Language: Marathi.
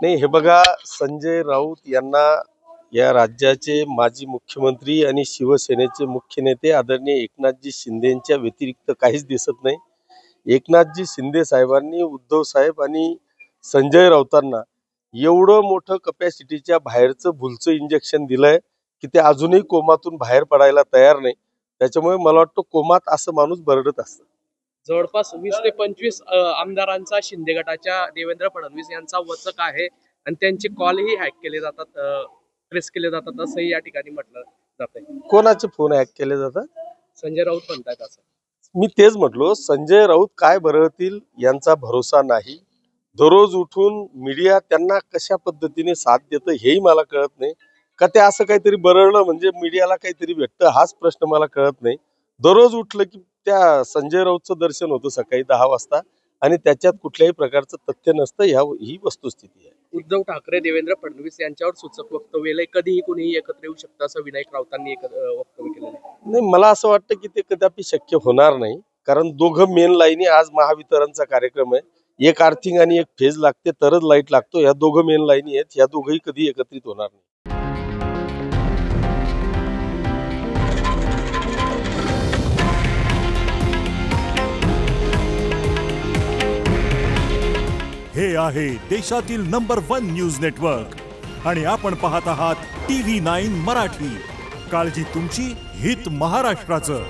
नाही, हे बघा, संजय राऊत यांना या राज्याचे माजी मुख्यमंत्री आणि शिवसेनेचे मुख्य नेते आदरणीय एकनाथजी शिंदेच्या व्यतिरिक्त काहीच दिसत नाही. एकनाथजी शिंदे साहेबांनी उद्धव साहेब आणि संजय राऊतांना एवढं मोठं कॅपॅसिटीच्या बाहेरचं भुलचं इंजेक्शन दिलंय की ते अजूनही कोमातून बाहेर पडायला तयार नाही. त्याच्यामुळे मला वाटतं कोमात असं माणूस बरडत असतं. जवळपास 20 ते 25 आमदारांचा शिंदे गटाच्या देवेंद्र फडणवीस यांचा वचक आहे आणि त्यांचे कॉलही हॅक केले जातात, ट्रेस केले जातात असंही या ठिकाणी म्हटलं जातंय. कोणाचे फोन हॅक केले जातात? संजय राऊत म्हणतात असं. मी तेच म्हटलो, संजय राऊत काय बरळतील यांचा भरोसा नाही. दररोज उठून मीडिया त्यांना कशा पद्धतीने साथ देतं हेही मला कळत नाही. का ते असं काहीतरी बरळलं म्हणजे मीडियाला काहीतरी भेटतं हाच प्रश्न मला कळत नाही. दररोज उठलं की त्या संजय राऊतचं दर्शन होतं सकाळी 10 वाजता आणि त्याच्यात कुठल्याही प्रकारचं तथ्य नसतं. ही वस्तुस्थिती आहे. उद्धव ठाकरे देवेंद्र फडणवीस यांच्यावर सूचक वक्तव्य कधीही कुणीही एकत्र येऊ शकतं असं विनायक राऊतांनी वक्तव्य केलं नाही, मला असं वाटतं की ते कदापि शक्य होणार नाही. कारण दोघं मेन लाईनी आज महावितरणचा कार्यक्रम आहे. एक आर्थिंग आणि एक फेज लागते तरच लाईट लागतो. या दोघं मेन लाईनी आहेत. या दोघंही कधी एकत्रित होणार नाही. हे आहे देशातील नंबर 1 न्यूज नेटवर्क आणि आपण पाहत आहात TV9 मराठी. काळजी तुमची, हित महाराष्ट्राचं.